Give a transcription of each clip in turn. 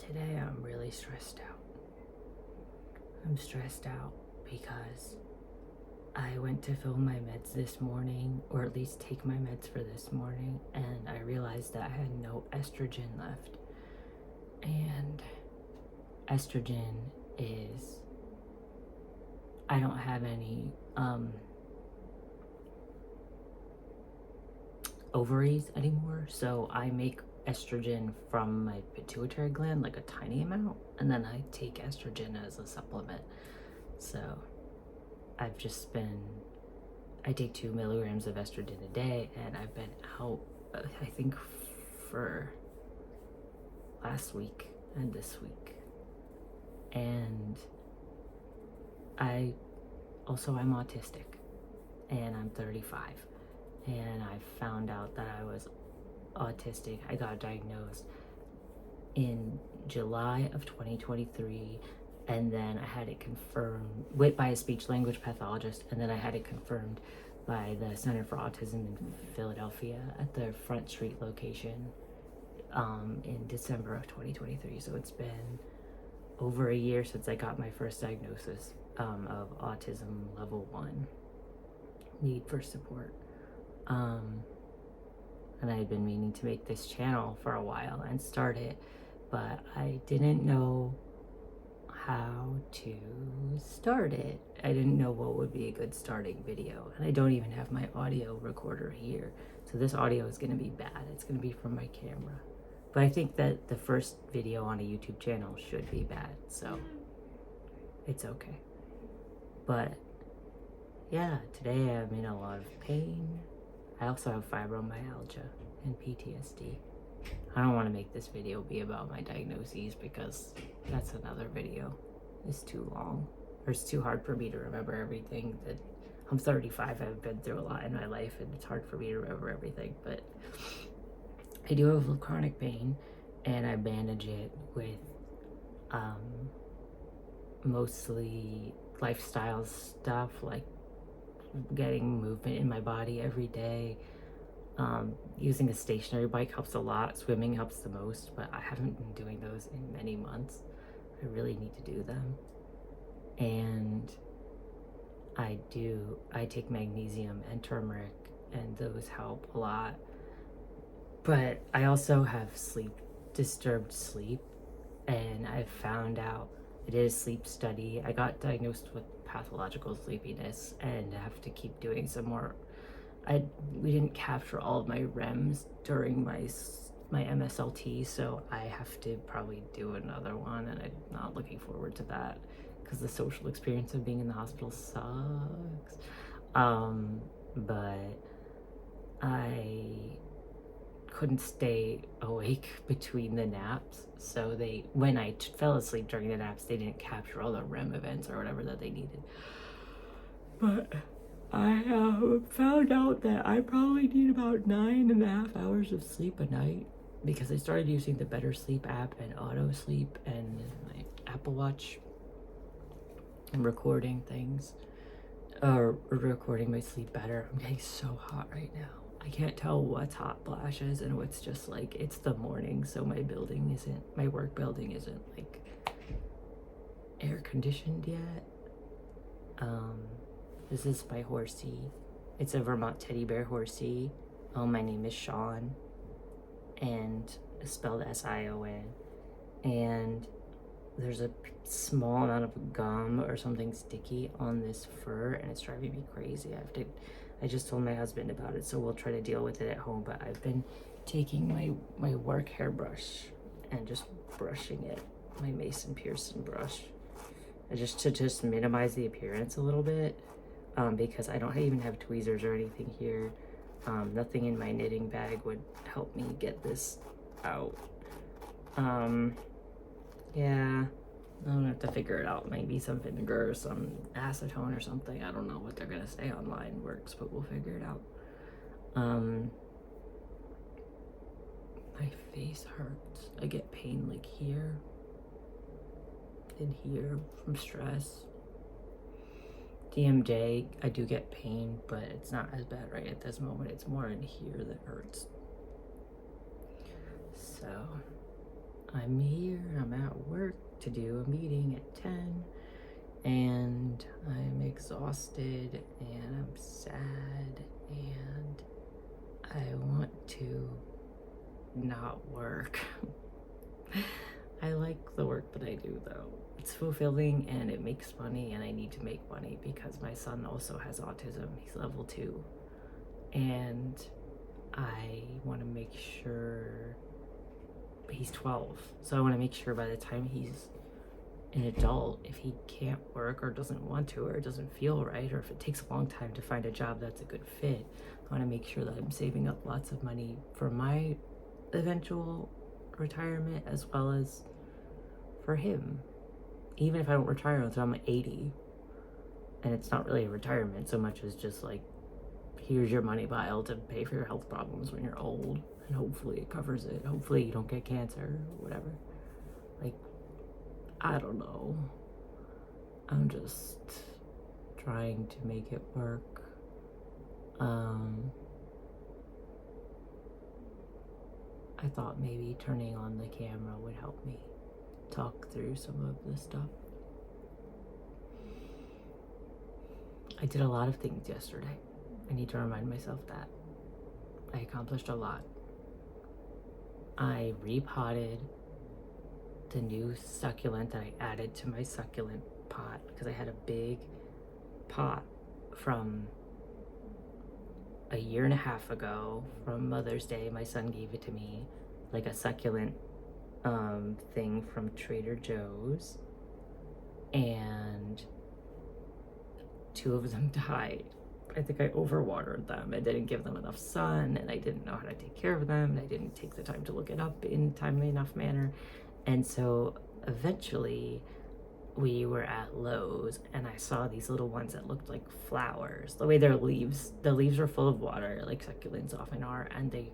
Today I'm really stressed out. I'm stressed out because I went to fill my meds this morning, or at least take my meds for this morning, and I realized that I had no estrogen left. And estrogen is, I don't have any ovaries anymore, so I make estrogen from my pituitary gland, like a tiny amount, and then I take estrogen as a supplement. So I've just been, I take 2 milligrams of estrogen a day, and I've been out, I think, for last week and this week. And I'm autistic, and I'm 35, and I found out that I was autistic. I got diagnosed in July of 2023, and then I had it confirmed by a speech language pathologist, and then I had it confirmed by the Center for Autism in Philadelphia at their Front Street location in December of 2023. So it's been over a year since I got my first diagnosis of autism level 1, need for support. And I had been meaning to make this channel for a while and start it, but I didn't know how to start it. I didn't know what would be a good starting video, and I don't even have my audio recorder here, so this audio is going to be bad. It's going to be from my camera, but I think that the first video on a YouTube channel should be bad, so it's okay. But yeah, today I'm in a lot of pain. I also have fibromyalgia and PTSD. I don't want to make this video be about my diagnoses because that's another video. It's too long, or it's too hard for me to remember everything. That I'm 35, I've been through a lot in my life, and it's hard for me to remember everything. But I do have chronic pain, and I manage it with mostly lifestyle stuff, like getting movement in my body every day. Using a stationary bike helps a lot. Swimming helps the most, but I haven't been doing those in many months. I really need to do them. And I take magnesium and turmeric, and those help a lot. But I also have disturbed sleep, and I found out, I did a sleep study. I got diagnosed with pathological sleepiness and I have to keep doing some more. We didn't capture all of my REMs during my MSLT, so I have to probably do another one, and I'm not looking forward to that because the social experience of being in the hospital sucks. But I couldn't stay awake between the naps, so when I fell asleep during the naps, they didn't capture all the REM events or whatever that they needed. But I found out that I probably need about 9.5 hours of sleep a night, because I started using the Better Sleep app and Auto Sleep and my Apple Watch and recording things, or recording my sleep better. I'm getting so hot right now. I can't tell what's hot flashes and what's just like, it's the morning, so my work building isn't like air conditioned yet. This is my horsey. It's a Vermont teddy bear horsey. My name is Sean, and it's spelled S-I-O-N. And there's a small amount of gum or something sticky on this fur, and it's driving me crazy. I just told my husband about it, so we'll try to deal with it at home. But I've been taking my work hairbrush and just brushing it, my Mason Pearson brush, to just minimize the appearance a little bit, because I don't even have tweezers or anything here. Nothing in my knitting bag would help me get this out. Yeah, I'm gonna have to figure it out. Maybe some vinegar or some acetone or something. I don't know what they're gonna say online works, but we'll figure it out. My face hurts. I get pain like here and here from stress. TMJ, I do get pain, but it's not as bad right at this moment. It's more in here that hurts. So I'm here, I'm at work to do a meeting at 10, and I'm exhausted, and I'm sad, and I want to not work. I like the work that I do though. It's fulfilling and it makes money, and I need to make money because my son also has autism. He's level 2, and I want to make sure he's 12. So I want to make sure by the time he's an adult, if he can't work or doesn't want to or doesn't feel right, or if it takes a long time to find a job that's a good fit, I want to make sure that I'm saving up lots of money for my eventual retirement as well as for him. Even if I don't retire until I'm 80, and it's not really a retirement so much as just like, here's your money pile to pay for your health problems when you're old, and hopefully it covers it. Hopefully you don't get cancer or whatever. Like, I don't know. I'm just trying to make it work. I thought maybe turning on the camera would help me talk through some of this stuff. I did a lot of things yesterday. I need to remind myself that. I accomplished a lot. I repotted the new succulent that I added to my succulent pot because I had a big pot from a year and a half ago from Mother's Day. My son gave it to me, like a succulent thing from Trader Joe's, and 2 of them died. I think I overwatered them. I didn't give them enough sun, and I didn't know how to take care of them, and I didn't take the time to look it up in timely enough manner. And so eventually we were at Lowe's, and I saw these little ones that looked like flowers. The way the leaves were full of water, like succulents often are, and they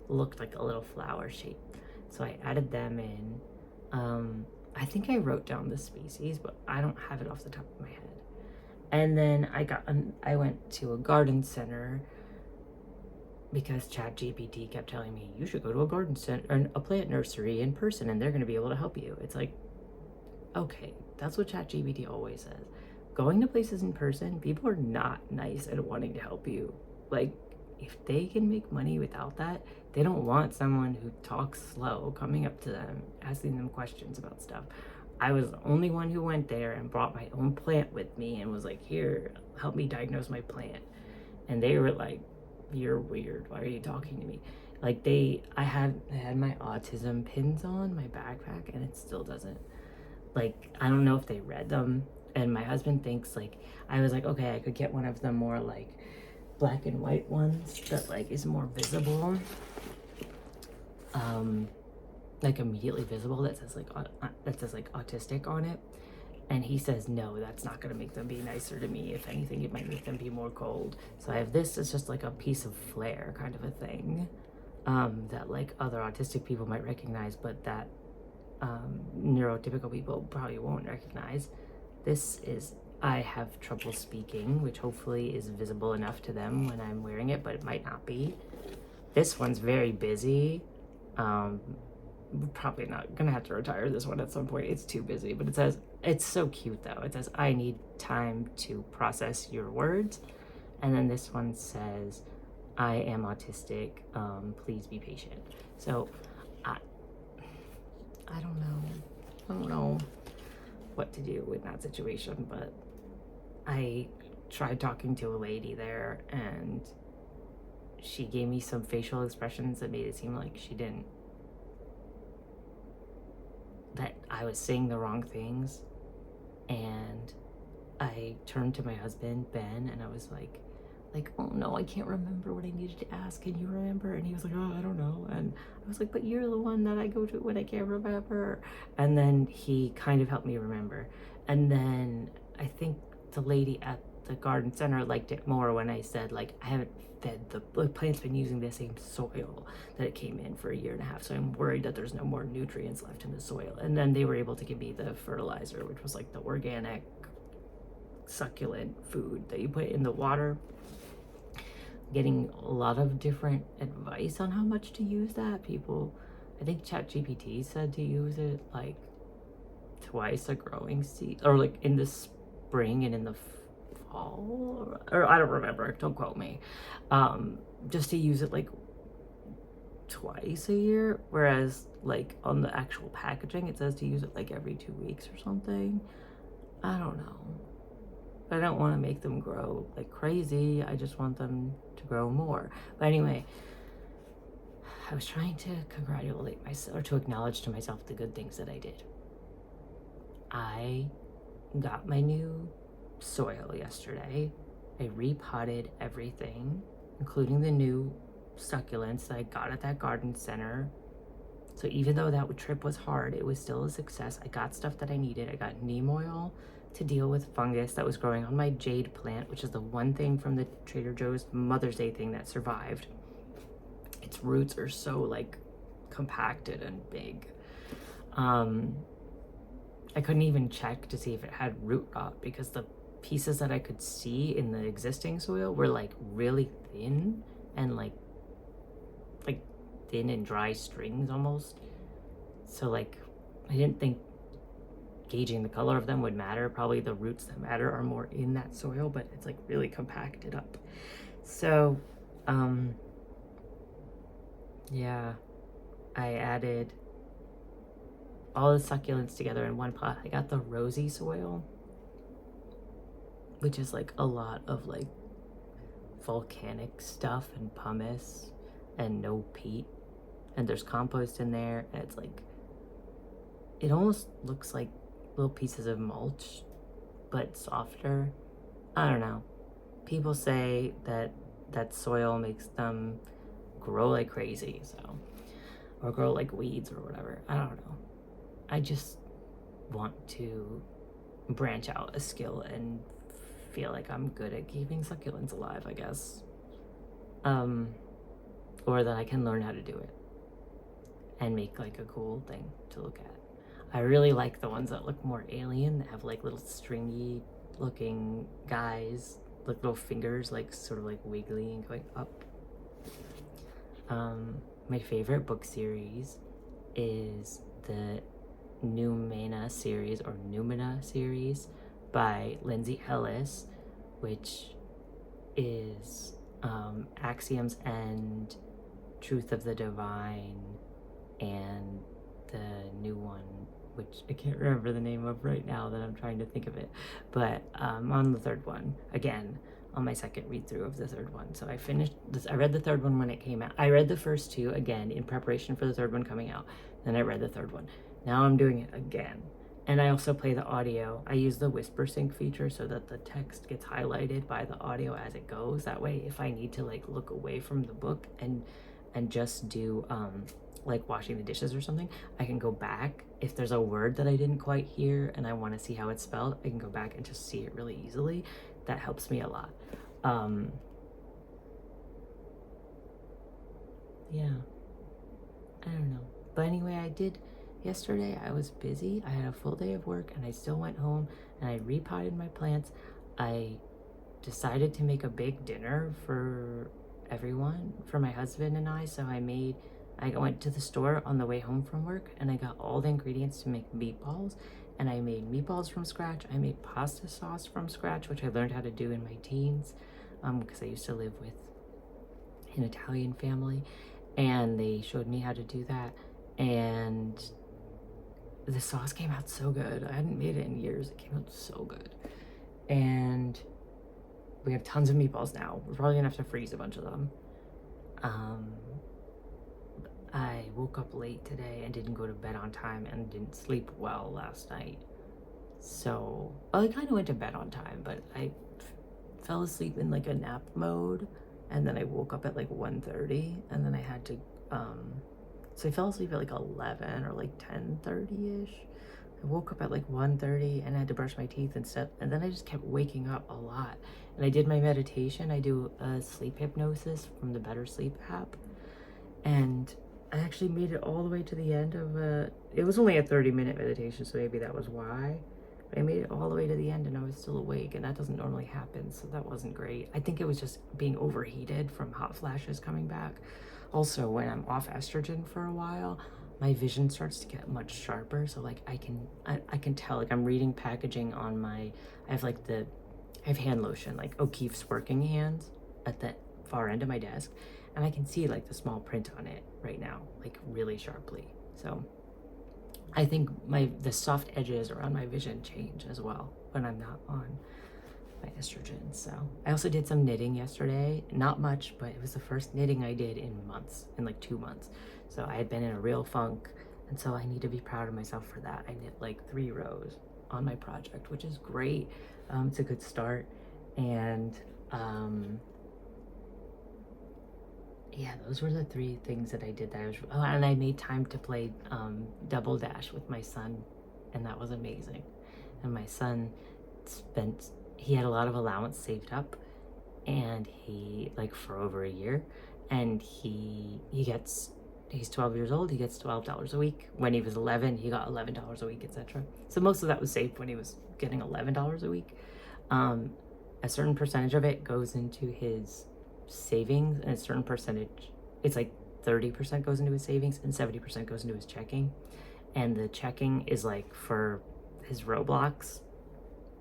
looked like a little flower shape. So I added them in. I think I wrote down the species, but I don't have it off the top of my head. And then I went to a garden center because ChatGPT kept telling me, you should go to a garden center or a plant nursery in person, and they're going to be able to help you. It's like, okay, that's what ChatGPT always says. Going to places in person, people are not nice at wanting to help you. Like, if they can make money without that, they don't want someone who talks slow coming up to them, asking them questions about stuff. I was the only one who went there and brought my own plant with me and was like, here, help me diagnose my plant. And they were like, you're weird. Why are you talking to me? Like, I had my autism pins on my backpack, and it still doesn't. Like, I don't know if they read them. And my husband thinks, like, I was like, okay, I could get one of the more like black and white ones that like is more visible, like immediately visible, that says like autistic on it. And he says, no, that's not going to make them be nicer to me. If anything, it might make them be more cold. So I have this. It's just like a piece of flair kind of a thing, that like other autistic people might recognize, but that neurotypical people probably won't recognize. This is, I have trouble speaking, which hopefully is visible enough to them when I'm wearing it, but it might not be. This one's very busy. Probably not gonna have to retire this one at some point. It's too busy, but it says, it's so cute though. It says, I need time to process your words. And then this one says, I am autistic, please be patient. So I don't know what to do in that situation, but I tried talking to a lady there, and she gave me some facial expressions that made it seem like that I was saying the wrong things. And I turned to my husband, Ben, and I was like, oh no, I can't remember what I needed to ask. Can you remember? And he was like, oh, I don't know. And I was like, but you're the one that I go to when I can't remember. And then he kind of helped me remember. And then I think the lady at the garden center liked it more when I said, like, I haven't fed the plant's been using the same soil that it came in for a year and a half, so I'm worried that there's no more nutrients left in the soil. And then they were able to give me the fertilizer, which was like the organic succulent food that you put in the water. Getting a lot of different advice on how much to use that. People, I think ChatGPT said to use it like twice a growing season, or like in the spring and in the fall, or I don't remember, don't quote me. Just to use it like twice a year, whereas like on the actual packaging it says to use it like every 2 weeks or something. I don't know. I don't want to make them grow like crazy. I just want them to grow more. But anyway, I was trying to congratulate myself, or to acknowledge to myself the good things that I did. I got my new soil yesterday. I repotted everything, including the new succulents that I got at that garden center. So even though that trip was hard, it was still a success. I got stuff that I needed. I got neem oil to deal with fungus that was growing on my jade plant, which is the one thing from the Trader Joe's Mother's Day thing that survived. Its roots are so like compacted and big. I couldn't even check to see if it had root rot because the pieces that I could see in the existing soil were like really thin and like thin and dry strings almost. So like I didn't think gauging the color of them would matter. Probably the roots that matter are more in that soil, but it's like really compacted up. So yeah, I added all the succulents together in one pot. I got the rosy soil, which is like a lot of like volcanic stuff and pumice and no peat, and there's compost in there, and it's like, it almost looks like little pieces of mulch but softer. I don't know, people say that that soil makes them grow like crazy, so, or grow like weeds or whatever. I don't know. I just want to branch out a skill and feel like I'm good at keeping succulents alive, I guess. Or that I can learn how to do it and make like a cool thing to look at. I really like the ones that look more alien, that have like little stringy looking guys, like little fingers, like sort of like wiggly and going up. My favorite book series is the Numena series, or Numina series, by Lindsay Ellis, which is Axioms and Truth of the Divine, and the new one, which I can't remember the name of right now that I'm trying to think of it, but on the third one, again, on my second read through of the third one. So I finished this, I read the third one when it came out. I read the first two again in preparation for the third one coming out. Then I read the third one. Now I'm doing it again. And I also play the audio. I use the whisper sync feature so that the text gets highlighted by the audio as it goes. That way, if I need to like look away from the book and just do like washing the dishes or something, I can go back. If there's a word that I didn't quite hear and I want to see how it's spelled, I can go back and just see it really easily. That helps me a lot. Yeah, I don't know. But anyway, yesterday I was busy. I had a full day of work and I still went home and I repotted my plants. I decided to make a big dinner for everyone, for my husband and I. So I went to the store on the way home from work and I got all the ingredients to make meatballs. And I made meatballs from scratch. I made pasta sauce from scratch, which I learned how to do in my teens, because I used to live with an Italian family, and they showed me how to do that. And the sauce came out so good. I hadn't made it in years. It came out so good. And we have tons of meatballs now. We're probably gonna have to freeze a bunch of them. I woke up late today and didn't go to bed on time and didn't sleep well last night. So, well, I kind of went to bed on time, but I fell asleep in like a nap mode, and then I woke up at like 1:30, and then I had to, so I fell asleep at like 11 or like 10:30-ish. I woke up at like 1:30 and I had to brush my teeth and stuff, and then I just kept waking up a lot. And I did my meditation. I do a sleep hypnosis from the Better Sleep app, and I actually made it all the way to the end of it was only a 30-minute meditation, so maybe that was why. But I made it all the way to the end and I was still awake, and that doesn't normally happen, so that wasn't great. I think it was just being overheated from hot flashes coming back. Also, when I'm off estrogen for a while, my vision starts to get much sharper. So like I can tell, like I'm reading packaging on my, I have hand lotion, like O'Keeffe's Working Hands at the far end of my desk, and I can see like the small print on it right now, like really sharply. So I think the soft edges around my vision change as well when I'm not on my estrogen. So I also did some knitting yesterday, not much, but it was the first knitting I did in months, in like 2 months. So I had been in a real funk, and so I need to be proud of myself for that. I knit like 3 rows on my project, which is great. It's a good start. And yeah, those were the 3 things that I did. And I made time to play Double Dash with my son, and that was amazing. And my son he had a lot of allowance saved up, and he, like, for over a year, and he's 12 years old, he gets $12 a week. When he was 11, he got $11 a week, etc. So most of that was saved when he was getting $11 a week. A certain percentage of it goes into his savings, and a certain percentage, it's like 30% goes into his savings and 70% goes into his checking. And the checking is like for his Roblox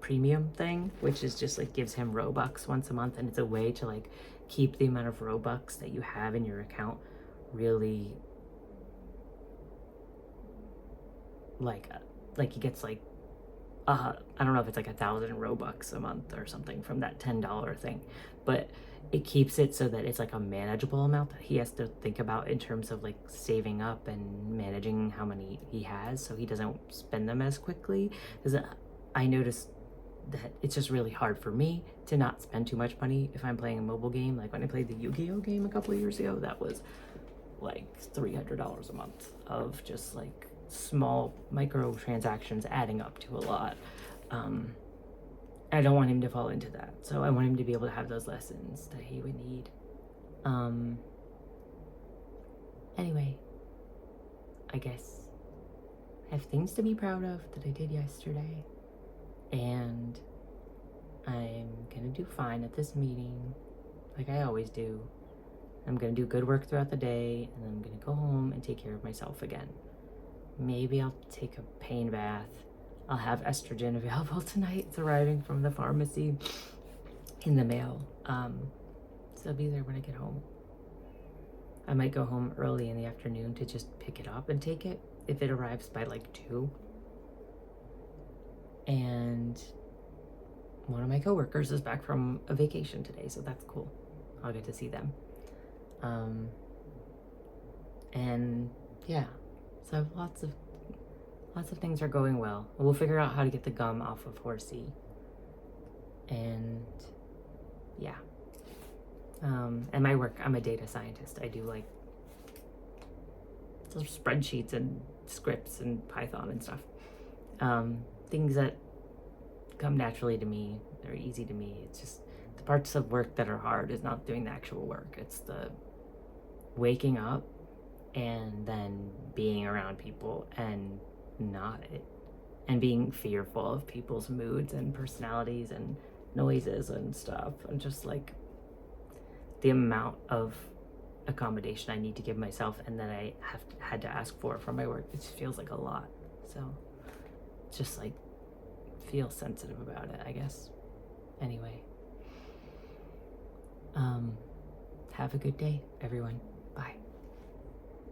premium thing, which is just like gives him Robux once a month, and it's a way to like keep the amount of Robux that you have in your account really like he gets like I don't know if it's like 1,000 Robux a month or something from that $10 thing, but it keeps it so that it's like a manageable amount that he has to think about in terms of like saving up and managing how many he has, so he doesn't spend them as quickly. Because I noticed that it's just really hard for me to not spend too much money if I'm playing a mobile game. Like when I played the Yu-Gi-Oh game a couple of years ago, that was like $300 a month of just like small microtransactions adding up to a lot. I don't want him to fall into that, so I want him to be able to have those lessons that he would need. Anyway, I guess I have things to be proud of that I did yesterday, and I'm gonna do fine at this meeting, like I always do. I'm gonna do good work throughout the day, and then I'm gonna go home and take care of myself again. Maybe I'll take a pain bath. I'll have estrogen available tonight. It's arriving from the pharmacy in the mail. So it'll be there when I get home. I might go home early in the afternoon to just pick it up and take it if it arrives by like 2. And one of my coworkers is back from a vacation today, so that's cool. I'll get to see them. And yeah, so lots of things are going well. We'll figure out how to get the gum off of Horsey. And yeah. And my work, I'm a data scientist. I do like spreadsheets and scripts and Python and stuff. Things that come naturally to me, they're easy to me. It's just the parts of work that are hard is not doing the actual work. It's the waking up and then being around people and being fearful of people's moods and personalities and noises and stuff, and just like the amount of accommodation I need to give myself and that I had to ask for from my work. It just feels like a lot. So just like feel sensitive about it, I guess. Anyway, have a good day, everyone. Bye.